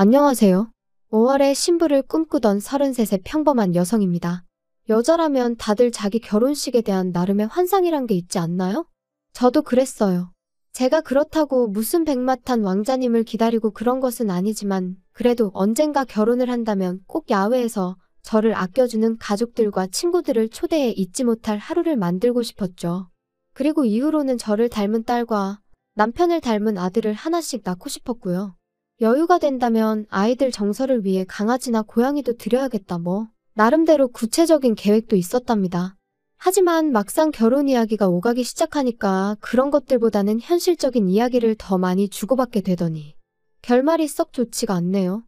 안녕하세요. 5월에 신부를 꿈꾸던 33세 평범한 여성입니다. 여자라면 다들 자기 결혼식에 대한 나름의 환상이란 게 있지 않나요? 저도 그랬어요. 제가 그렇다고 무슨 백마탄 왕자님을 기다리고 그런 것은 아니지만 그래도 언젠가 결혼을 한다면 꼭 야외에서 저를 아껴주는 가족들과 친구들을 초대해 잊지 못할 하루를 만들고 싶었죠. 그리고 이후로는 저를 닮은 딸과 남편을 닮은 아들을 하나씩 낳고 싶었고요. 여유가 된다면 아이들 정서를 위해 강아지나 고양이도 드려야겠다 나름대로 구체적인 계획도 있었답니다. 하지만 막상 결혼 이야기가 오가기 시작하니까 그런 것들보다는 현실적인 이야기를 더 많이 주고받게 되더니 결말이 썩 좋지가 않네요.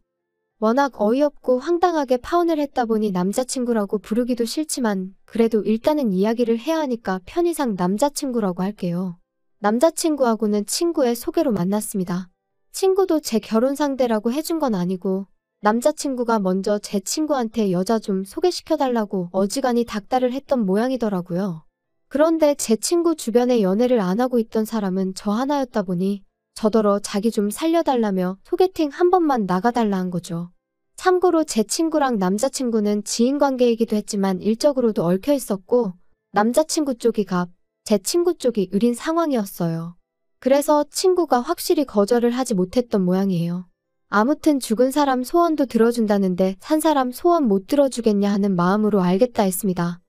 워낙 어이없고 황당하게 파혼을 했다 보니 남자친구라고 부르기도 싫지만 그래도 일단은 이야기를 해야 하니까 편의상 남자친구라고 할게요. 남자친구하고는 친구의 소개로 만났습니다. 친구도 제 결혼 상대라고 해준 건 아니고 남자친구가 먼저 제 친구한테 여자 좀 소개시켜달라고 어지간히 닥달을 했던 모양이더라고요. 그런데 제 친구 주변에 연애를 안 하고 있던 사람은 저 하나였다 보니 저더러 자기 좀 살려달라며 소개팅 한 번만 나가달라 한 거죠. 참고로 제 친구랑 남자친구는 지인관계이기도 했지만 일적으로도 얽혀 있었고 남자친구 쪽이 갑, 제 친구 쪽이 을인 상황이었어요. 그래서 친구가 확실히 거절을 하지 못했던 모양이에요. 아무튼 죽은 사람 소원도 들어준다는데 산 사람 소원 못 들어주겠냐 하는 마음으로 알겠다 했습니다.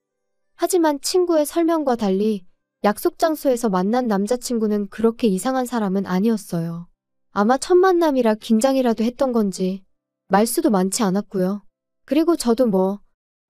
하지만 친구의 설명과 달리 약속 장소에서 만난 남자친구는 그렇게 이상한 사람은 아니었어요. 아마 첫 만남이라 긴장이라도 했던 건지 말수도 많지 않았고요. 그리고 저도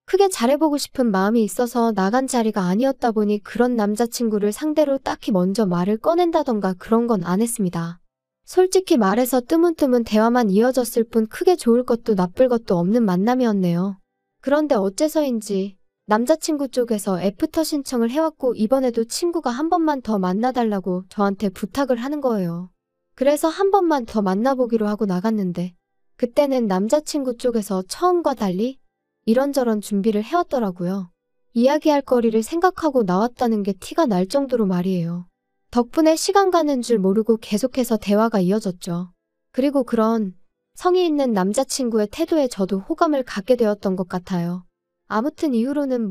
크게 잘해보고 싶은 마음이 있어서 나간 자리가 아니었다 보니 그런 남자친구를 상대로 딱히 먼저 말을 꺼낸다던가 그런 건 안 했습니다. 솔직히 말해서 뜨문뜨문 대화만 이어졌을 뿐 크게 좋을 것도 나쁠 것도 없는 만남이었네요. 그런데 어째서인지 남자친구 쪽에서 애프터 신청을 해왔고 이번에도 친구가 한 번만 더 만나달라고 저한테 부탁을 하는 거예요. 그래서 한 번만 더 만나보기로 하고 나갔는데 그때는 남자친구 쪽에서 처음과 달리 이런저런 준비를 해왔더라고요. 이야기할 거리를 생각하고 나왔다는 게 티가 날 정도로 말이에요. 덕분에 시간 가는 줄 모르고 계속해서 대화가 이어졌죠. 그리고 그런 성의 있는 남자친구의 태도에 저도 호감을 갖게 되었던 것 같아요. 아무튼 이후로는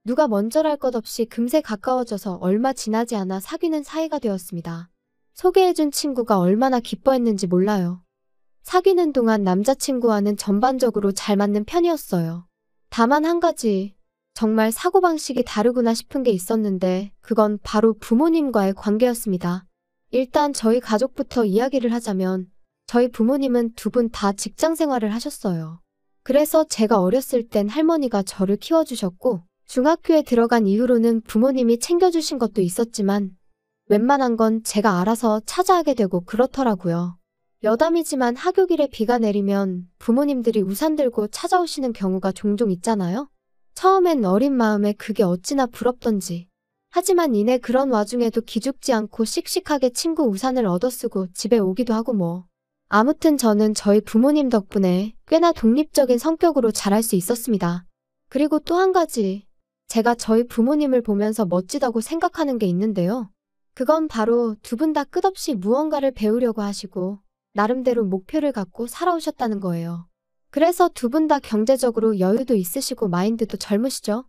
누가 먼저랄 것 없이 금세 가까워져서 얼마 지나지 않아 사귀는 사이가 되었습니다. 소개해준 친구가 얼마나 기뻐했는지 몰라요. 사귀는 동안 남자친구와는 전반적으로 잘 맞는 편이었어요. 다만 한 가지 정말 사고방식이 다르구나 싶은 게 있었는데 그건 바로 부모님과의 관계였습니다. 일단 저희 가족부터 이야기를 하자면 저희 부모님은 두 분 다 직장 생활을 하셨어요. 그래서 제가 어렸을 땐 할머니가 저를 키워주셨고 중학교에 들어간 이후로는 부모님이 챙겨주신 것도 있었지만 웬만한 건 제가 알아서 찾아하게 되고 그렇더라고요. 여담이지만 하교길에 비가 내리면 부모님들이 우산 들고 찾아오시는 경우가 종종 있잖아요. 처음엔 어린 마음에 그게 어찌나 부럽던지. 하지만 이내 그런 와중에도 기죽지 않고 씩씩하게 친구 우산을 얻어쓰고 집에 오기도 하고 아무튼 저는 저희 부모님 덕분에 꽤나 독립적인 성격으로 자랄 수 있었습니다. 그리고 또 한 가지, 제가 저희 부모님을 보면서 멋지다고 생각하는 게 있는데요. 그건 바로 두 분 다 끝없이 무언가를 배우려고 하시고 나름대로 목표를 갖고 살아오셨다는 거예요. 그래서 두 분 다 경제적으로 여유도 있으시고 마인드도 젊으시죠?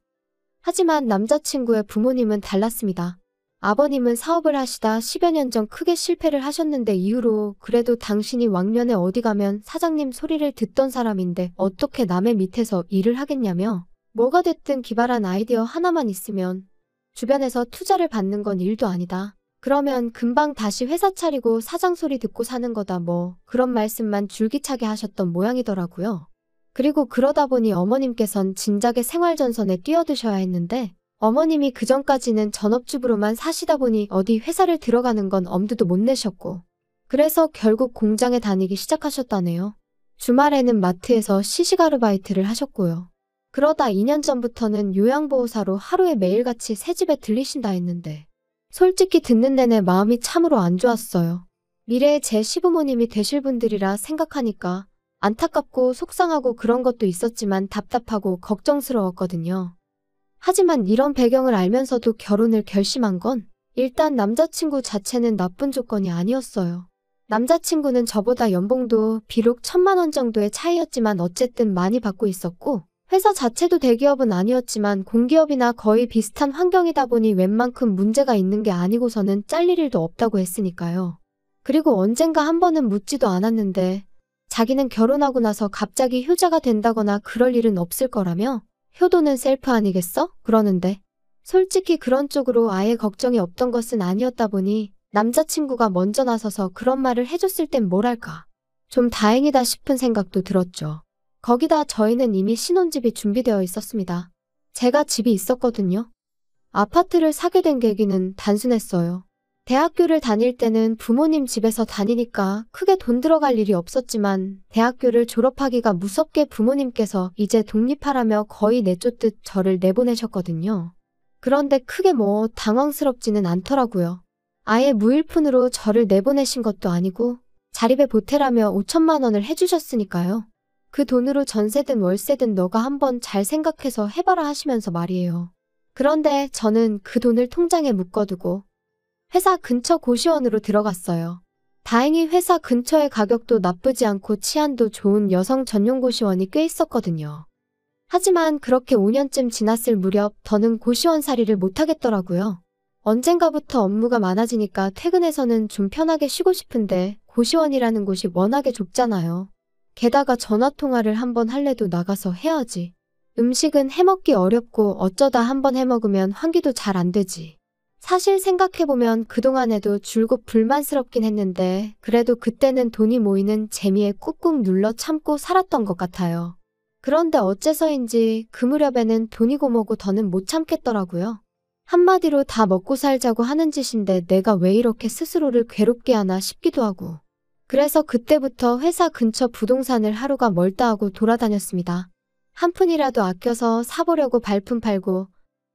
하지만 남자친구의 부모님은 달랐습니다. 아버님은 사업을 하시다 10여 년 전 크게 실패를 하셨는데 이후로 그래도 당신이 왕년에 어디 가면 사장님 소리를 듣던 사람인데 어떻게 남의 밑에서 일을 하겠냐며 뭐가 됐든 기발한 아이디어 하나만 있으면 주변에서 투자를 받는 건 일도 아니다. 그러면 금방 다시 회사 차리고 사장 소리 듣고 사는 거다 그런 말씀만 줄기차게 하셨던 모양이더라고요. 그리고 그러다 보니 어머님께선 진작에 생활전선에 뛰어드셔야 했는데 어머님이 그전까지는 전업주부로만 사시다 보니 어디 회사를 들어가는 건 엄두도 못 내셨고 그래서 결국 공장에 다니기 시작하셨다네요. 주말에는 마트에서 시식 아르바이트를 하셨고요. 그러다 2년 전부터는 요양보호사로 하루에 매일같이 새집에 들리신다 했는데 솔직히 듣는 내내 마음이 참으로 안 좋았어요. 미래에 제 시부모님이 되실 분들이라 생각하니까 안타깝고 속상하고 그런 것도 있었지만 답답하고 걱정스러웠거든요. 하지만 이런 배경을 알면서도 결혼을 결심한 건 일단 남자친구 자체는 나쁜 조건이 아니었어요. 남자친구는 저보다 연봉도 비록 1,000만 원 정도의 차이였지만 어쨌든 많이 받고 있었고, 회사 자체도 대기업은 아니었지만 공기업이나 거의 비슷한 환경이다 보니 웬만큼 문제가 있는 게 아니고서는 잘릴 일도 없다고 했으니까요. 그리고 언젠가 한 번은 묻지도 않았는데 자기는 결혼하고 나서 갑자기 효자가 된다거나 그럴 일은 없을 거라며 효도는 셀프 아니겠어? 그러는데 솔직히 그런 쪽으로 아예 걱정이 없던 것은 아니었다 보니 남자친구가 먼저 나서서 그런 말을 해줬을 땐 뭐랄까. 좀 다행이다 싶은 생각도 들었죠. 거기다 저희는 이미 신혼집이 준비되어 있었습니다. 제가 집이 있었거든요. 아파트를 사게 된 계기는 단순했어요. 대학교를 다닐 때는 부모님 집에서 다니니까 크게 돈 들어갈 일이 없었지만 대학교를 졸업하기가 무섭게 부모님께서 이제 독립하라며 거의 내쫓듯 저를 내보내셨거든요. 그런데 크게 뭐 당황스럽지는 않더라고요. 아예 무일푼으로 저를 내보내신 것도 아니고 자립에 보태라며 5천만 원을 해주셨으니까요. 그 돈으로 전세든 월세든 너가 한번 잘 생각해서 해봐라 하시면서 말이에요. 그런데 저는 그 돈을 통장에 묶어두고 회사 근처 고시원으로 들어갔어요. 다행히 회사 근처의 가격도 나쁘지 않고 치안도 좋은 여성 전용 고시원이 꽤 있었거든요. 하지만 그렇게 5년쯤 지났을 무렵 더는 고시원살이를 못하겠더라고요. 언젠가부터 업무가 많아지니까 퇴근해서는 좀 편하게 쉬고 싶은데 고시원이라는 곳이 워낙에 좁잖아요. 게다가 전화통화를 한번 할래도 나가서 해야지. 음식은 해먹기 어렵고 어쩌다 한번 해먹으면 환기도 잘 안 되지. 사실 생각해보면 그동안에도 줄곧 불만스럽긴 했는데 그래도 그때는 돈이 모이는 재미에 꾹꾹 눌러 참고 살았던 것 같아요. 그런데 어째서인지 그 무렵에는 돈이고 뭐고 더는 못 참겠더라고요. 한마디로 다 먹고 살자고 하는 짓인데 내가 왜 이렇게 스스로를 괴롭게 하나 싶기도 하고. 그래서 그때부터 회사 근처 부동산을 하루가 멀다 하고 돌아다녔습니다. 한 푼이라도 아껴서 사보려고 발품 팔고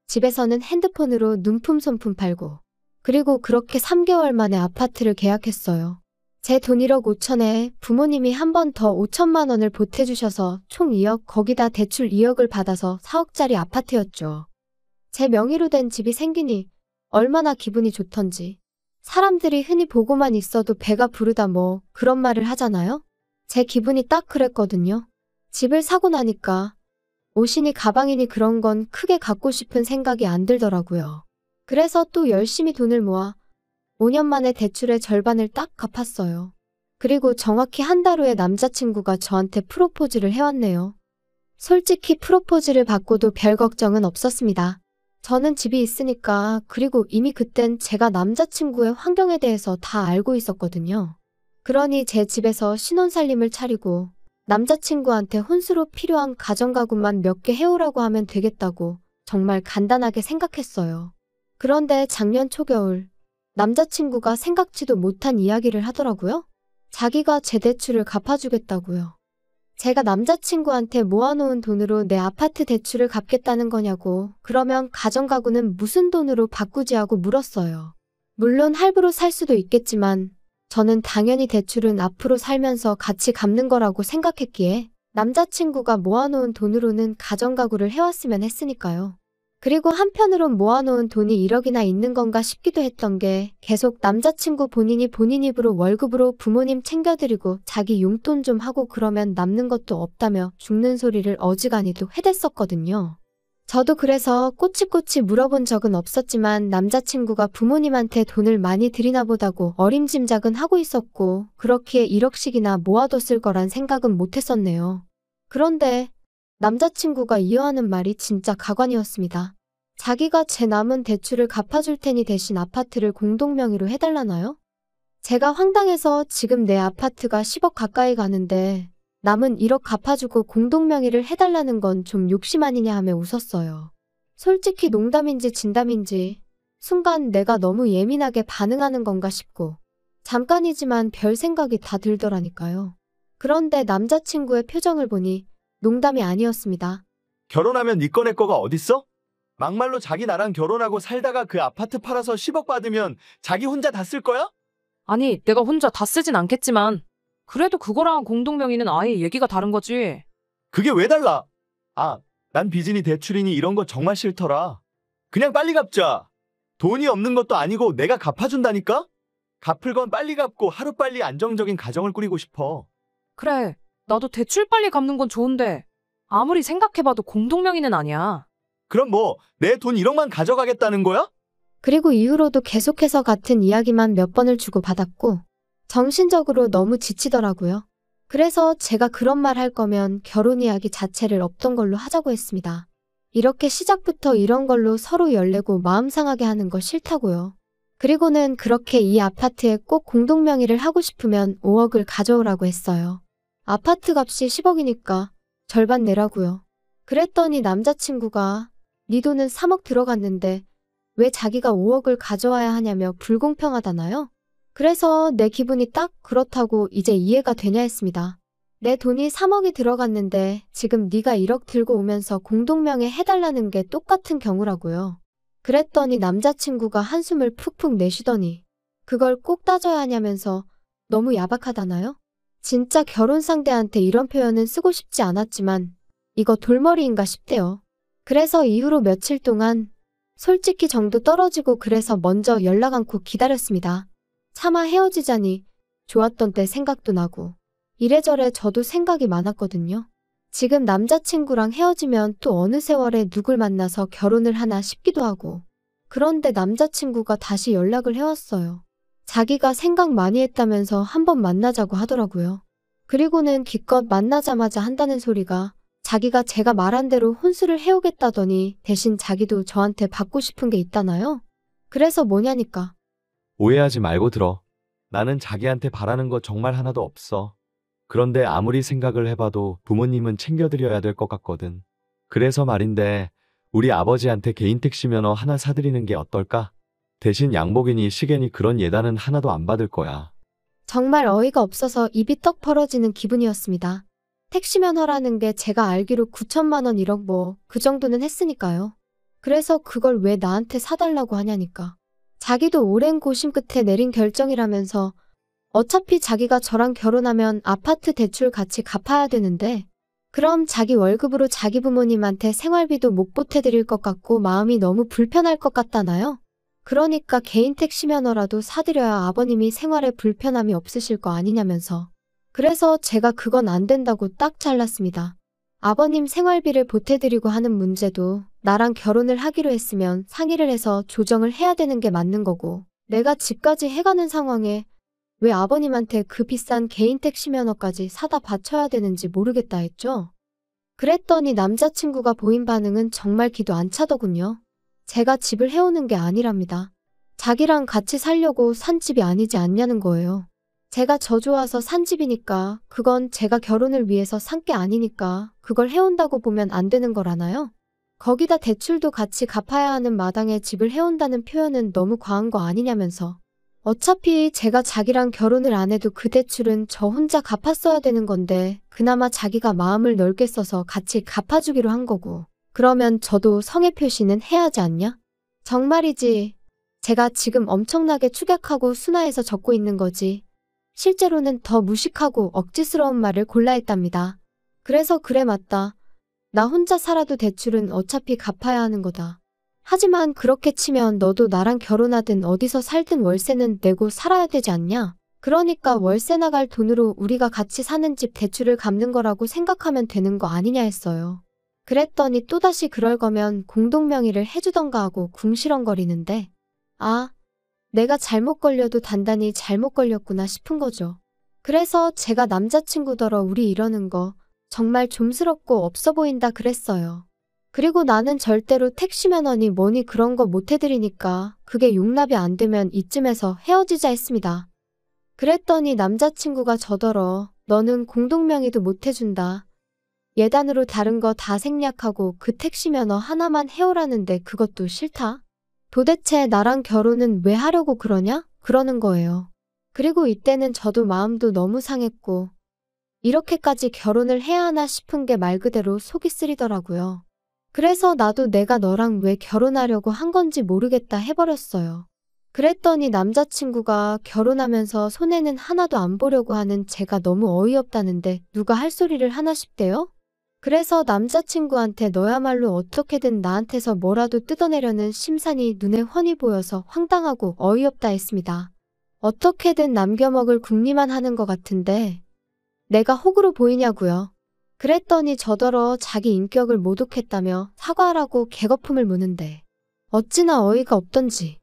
집에서는 핸드폰으로 눈품 손품 팔고 그리고 그렇게 3개월 만에 아파트를 계약했어요. 제 돈 1억 5천에 부모님이 한 번 더 5천만 원을 보태주셔서 총 2억 거기다 대출 2억을 받아서 4억짜리 아파트였죠. 제 명의로 된 집이 생기니 얼마나 기분이 좋던지. 사람들이 흔히 보고만 있어도 배가 부르다 뭐 그런 말을 하잖아요. 제 기분이 딱 그랬거든요. 집을 사고 나니까 옷이니 가방이니 그런 건 크게 갖고 싶은 생각이 안 들더라고요. 그래서 또 열심히 돈을 모아 5년 만에 대출의 절반을 딱 갚았어요. 그리고 정확히 한 달 후에 남자친구가 저한테 프로포즈를 해왔네요. 솔직히 프로포즈를 받고도 별 걱정은 없었습니다. 저는 집이 있으니까 그리고 이미 그땐 제가 남자친구의 환경에 대해서 다 알고 있었거든요. 그러니 제 집에서 신혼살림을 차리고 남자친구한테 혼수로 필요한 가전가구만 몇 개 해오라고 하면 되겠다고 정말 간단하게 생각했어요. 그런데 작년 초겨울 남자친구가 생각지도 못한 이야기를 하더라고요. 자기가 제 대출을 갚아주겠다고요. 제가 남자친구한테 모아놓은 돈으로 내 아파트 대출을 갚겠다는 거냐고 그러면 가전가구는 무슨 돈으로 바꾸지 하고 물었어요. 물론 할부로 살 수도 있겠지만 저는 당연히 대출은 앞으로 살면서 같이 갚는 거라고 생각했기에 남자친구가 모아놓은 돈으로는 가전가구를 해왔으면 했으니까요. 그리고 한편으론 모아놓은 돈이 1억이나 있는 건가 싶기도 했던 게 계속 남자친구 본인 입으로 월급으로 부모님 챙겨드리고 자기 용돈 좀 하고 그러면 남는 것도 없다며 죽는 소리를 어지간히도 해댔었거든요. 저도 그래서 꼬치꼬치 물어본 적은 없었지만 남자친구가 부모님한테 돈을 많이 드리나 보다고 어림짐작은 하고 있었고 그렇기에 1억씩이나 모아뒀을 거란 생각은 못했었네요. 그런데 남자친구가 이어하는 말이 진짜 가관이었습니다. 자기가 제 남은 대출을 갚아줄 테니 대신 아파트를 공동명의로 해달라나요? 제가 황당해서 지금 내 아파트가 10억 가까이 가는데 남은 1억 갚아주고 공동명의를 해달라는 건 좀 욕심 아니냐 하며 웃었어요. 솔직히 농담인지 진담인지 순간 내가 너무 예민하게 반응하는 건가 싶고 잠깐이지만 별 생각이 다 들더라니까요. 그런데 남자친구의 표정을 보니 농담이 아니었습니다. 결혼하면 네 거 내 거가 어딨어? 막말로 자기 나랑 결혼하고 살다가 그 아파트 팔아서 10억 받으면 자기 혼자 다 쓸 거야? 아니, 내가 혼자 다 쓰진 않겠지만 그래도 그거랑 공동명의는 아예 얘기가 다른 거지. 그게 왜 달라? 아, 난 빚이니 대출이니 이런 거 정말 싫더라. 그냥 빨리 갚자. 돈이 없는 것도 아니고 내가 갚아준다니까? 갚을 건 빨리 갚고 하루빨리 안정적인 가정을 꾸리고 싶어. 그래, 나도 대출 빨리 갚는 건 좋은데 아무리 생각해봐도 공동명의는 아니야. 그럼 뭐 내 돈 1억만 가져가겠다는 거야? 그리고 이후로도 계속해서 같은 이야기만 몇 번을 주고받았고 정신적으로 너무 지치더라고요. 그래서 제가 그런 말 할 거면 결혼 이야기 자체를 없던 걸로 하자고 했습니다. 이렇게 시작부터 이런 걸로 서로 열내고 마음 상하게 하는 거 싫다고요. 그리고는 그렇게 이 아파트에 꼭 공동명의를 하고 싶으면 5억을 가져오라고 했어요. 아파트 값이 10억이니까 절반 내라고요. 그랬더니 남자친구가 네 돈은 3억 들어갔는데 왜 자기가 5억을 가져와야 하냐며 불공평하다나요? 그래서 내 기분이 딱 그렇다고 이제 이해가 되냐 했습니다. 내 돈이 3억이 들어갔는데 지금 네가 1억 들고 오면서 공동명의 해달라는 게 똑같은 경우라고요. 그랬더니 남자친구가 한숨을 푹푹 내쉬더니 그걸 꼭 따져야 하냐면서 너무 야박하다나요? 진짜 결혼 상대한테 이런 표현은 쓰고 싶지 않았지만 이거 돌머리인가 싶대요. 그래서 이후로 며칠 동안 솔직히 정도 떨어지고 그래서 먼저 연락 않고 기다렸습니다. 차마 헤어지자니 좋았던 때 생각도 나고 이래저래 저도 생각이 많았거든요. 지금 남자친구랑 헤어지면 또 어느 세월에 누굴 만나서 결혼을 하나 싶기도 하고 그런데 남자친구가 다시 연락을 해왔어요. 자기가 생각 많이 했다면서 한번 만나자고 하더라고요. 그리고는 기껏 만나자마자 한다는 소리가 자기가 제가 말한 대로 혼수를 해오겠다더니 대신 자기도 저한테 받고 싶은 게 있다나요? 그래서 뭐냐니까. 오해하지 말고 들어. 나는 자기한테 바라는 거 정말 하나도 없어. 그런데 아무리 생각을 해봐도 부모님은 챙겨드려야 될 것 같거든. 그래서 말인데 우리 아버지한테 개인 택시 면허 하나 사드리는 게 어떨까? 대신 양복이니 시계니 그런 예단은 하나도 안 받을 거야. 정말 어이가 없어서 입이 떡 벌어지는 기분이었습니다. 택시 면허라는 게 제가 알기로 9천만 원 1억 뭐 그 정도는 했으니까요. 그래서 그걸 왜 나한테 사달라고 하냐니까. 자기도 오랜 고심 끝에 내린 결정이라면서 어차피 자기가 저랑 결혼하면 아파트 대출 같이 갚아야 되는데 그럼 자기 월급으로 자기 부모님한테 생활비도 못 보태드릴 것 같고 마음이 너무 불편할 것 같다나요? 그러니까 개인 택시 면허라도 사드려야 아버님이 생활에 불편함이 없으실 거 아니냐면서. 그래서 제가 그건 안 된다고 딱 잘랐습니다. 아버님 생활비를 보태드리고 하는 문제도 나랑 결혼을 하기로 했으면 상의를 해서 조정을 해야 되는 게 맞는 거고 내가 집까지 해가는 상황에 왜 아버님한테 그 비싼 개인 택시 면허까지 사다 바쳐야 되는지 모르겠다 했죠. 그랬더니 남자친구가 보인 반응은 정말 기도 안 차더군요. 제가 집을 해오는 게 아니랍니다. 자기랑 같이 살려고 산 집이 아니지 않냐는 거예요. 제가 저 좋아서 산 집이니까 그건 제가 결혼을 위해서 산 게 아니니까 그걸 해온다고 보면 안 되는 거라나요? 거기다 대출도 같이 갚아야 하는 마당에 집을 해온다는 표현은 너무 과한 거 아니냐면서. 어차피 제가 자기랑 결혼을 안 해도 그 대출은 저 혼자 갚았어야 되는 건데 그나마 자기가 마음을 넓게 써서 같이 갚아주기로 한 거고 그러면 저도 성의 표시는 해야 하지 않냐? 정말이지. 제가 지금 엄청나게 축약하고 순화해서 적고 있는 거지. 실제로는 더 무식하고 억지스러운 말을 골라 했답니다. 그래서 그래 맞다. 나 혼자 살아도 대출은 어차피 갚아야 하는 거다. 하지만 그렇게 치면 너도 나랑 결혼하든 어디서 살든 월세는 내고 살아야 되지 않냐? 그러니까 월세 나갈 돈으로 우리가 같이 사는 집 대출을 갚는 거라고 생각하면 되는 거 아니냐 했어요. 그랬더니 또다시 그럴 거면 공동명의를 해주던가 하고 궁시렁거리는데 아, 내가 잘못 걸려도 단단히 잘못 걸렸구나 싶은 거죠. 그래서 제가 남자친구더러 우리 이러는 거 정말 좀스럽고 없어 보인다 그랬어요. 그리고 나는 절대로 택시 면허니 뭐니 그런 거 못 해드리니까 그게 용납이 안 되면 이쯤에서 헤어지자 했습니다. 그랬더니 남자친구가 저더러 너는 공동명의도 못 해준다. 예단으로 다른 거 다 생략하고 그 택시 면허 하나만 해오라는데 그것도 싫다. 도대체 나랑 결혼은 왜 하려고 그러냐? 그러는 거예요. 그리고 이때는 저도 마음도 너무 상했고 이렇게까지 결혼을 해야 하나 싶은 게 말 그대로 속이 쓰리더라고요. 그래서 나도 내가 너랑 왜 결혼하려고 한 건지 모르겠다 해버렸어요. 그랬더니 남자친구가 결혼하면서 손해는 하나도 안 보려고 하는 제가 너무 어이없다는데 누가 할 소리를 하나 싶대요? 그래서 남자친구한테 너야말로 어떻게든 나한테서 뭐라도 뜯어내려는 심산이 눈에 훤히 보여서 황당하고 어이없다 했습니다. 어떻게든 남겨먹을 궁리만 하는 것 같은데 내가 호구로 보이냐고요. 그랬더니 저더러 자기 인격을 모독했다며 사과하라고 개거품을 무는데 어찌나 어이가 없던지.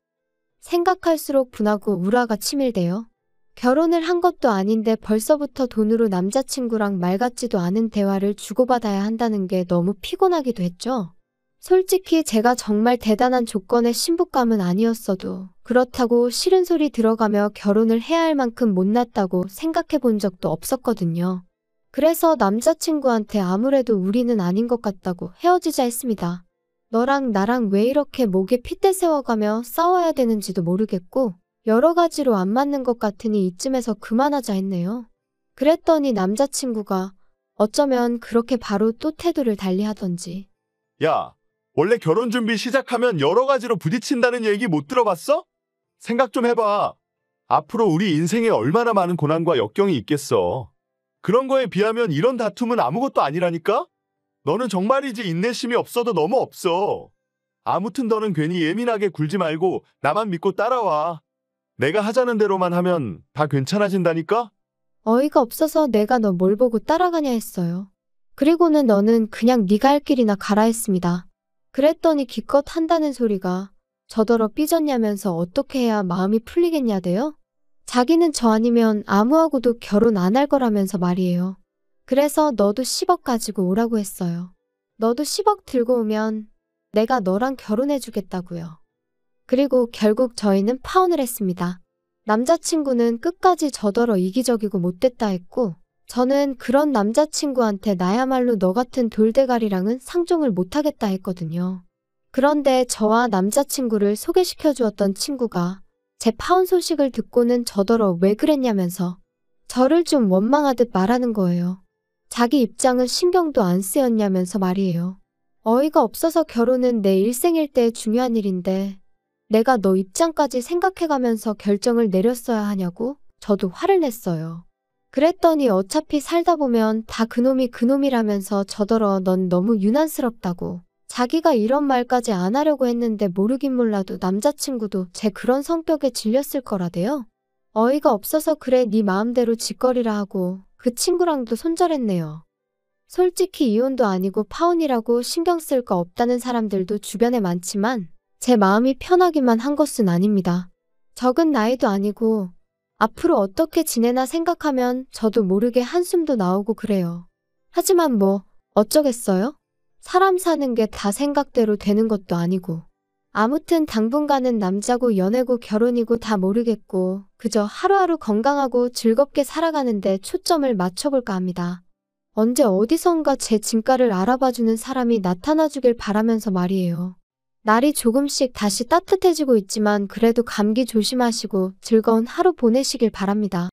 생각할수록 분하고 우라가 치밀대요. 결혼을 한 것도 아닌데 벌써부터 돈으로 남자친구랑 말 같지도 않은 대화를 주고받아야 한다는 게 너무 피곤하기도 했죠. 솔직히 제가 정말 대단한 조건의 신부감은 아니었어도 그렇다고 싫은 소리 들어가며 결혼을 해야 할 만큼 못났다고 생각해 본 적도 없었거든요. 그래서 남자친구한테 아무래도 우리는 아닌 것 같다고 헤어지자 했습니다. 너랑 나랑 왜 이렇게 목에 핏대 세워가며 싸워야 되는지도 모르겠고 여러 가지로 안 맞는 것 같으니 이쯤에서 그만하자 했네요. 그랬더니 남자친구가 어쩌면 그렇게 바로 또 태도를 달리하던지. 야, 원래 결혼 준비 시작하면 여러 가지로 부딪힌다는 얘기 못 들어봤어? 생각 좀 해봐. 앞으로 우리 인생에 얼마나 많은 고난과 역경이 있겠어. 그런 거에 비하면 이런 다툼은 아무것도 아니라니까? 너는 정말이지 인내심이 없어도 너무 없어. 아무튼 너는 괜히 예민하게 굴지 말고 나만 믿고 따라와. 내가 하자는 대로만 하면 다 괜찮아진다니까? 어이가 없어서 내가 너 뭘 보고 따라가냐 했어요. 그리고는 너는 그냥 네가 할 길이나 가라 했습니다. 그랬더니 기껏 한다는 소리가 저더러 삐졌냐면서 어떻게 해야 마음이 풀리겠냐대요? 자기는 저 아니면 아무하고도 결혼 안 할 거라면서 말이에요. 그래서 너도 10억 가지고 오라고 했어요. 너도 10억 들고 오면 내가 너랑 결혼해 주겠다고요. 그리고 결국 저희는 파혼을 했습니다. 남자친구는 끝까지 저더러 이기적이고 못됐다 했고 저는 그런 남자친구한테 나야말로 너 같은 돌대가리랑은 상종을 못하겠다 했거든요. 그런데 저와 남자친구를 소개시켜 주었던 친구가 제 파혼 소식을 듣고는 저더러 왜 그랬냐면서 저를 좀 원망하듯 말하는 거예요. 자기 입장은 신경도 안 쓰였냐면서 말이에요. 어이가 없어서 결혼은 내 일생일대의 중요한 일인데 내가 너 입장까지 생각해가면서 결정을 내렸어야 하냐고 저도 화를 냈어요. 그랬더니 어차피 살다 보면 다 그놈이 그놈이라면서 저더러 넌 너무 유난스럽다고 자기가 이런 말까지 안 하려고 했는데 모르긴 몰라도 남자친구도 제 그런 성격에 질렸을 거라대요. 어이가 없어서 그래 네 마음대로 짓거리라 하고 그 친구랑도 손절했네요. 솔직히 이혼도 아니고 파혼이라고 신경 쓸 거 없다는 사람들도 주변에 많지만 제 마음이 편하기만 한 것은 아닙니다. 적은 나이도 아니고 앞으로 어떻게 지내나 생각하면 저도 모르게 한숨도 나오고 그래요. 하지만 뭐 어쩌겠어요? 사람 사는 게 다 생각대로 되는 것도 아니고. 아무튼 당분간은 남자고 연애고 결혼이고 다 모르겠고 그저 하루하루 건강하고 즐겁게 살아가는데 초점을 맞춰볼까 합니다. 언제 어디선가 제 진가를 알아봐주는 사람이 나타나주길 바라면서 말이에요. 날이 조금씩 다시 따뜻해지고 있지만 그래도 감기 조심하시고 즐거운 하루 보내시길 바랍니다.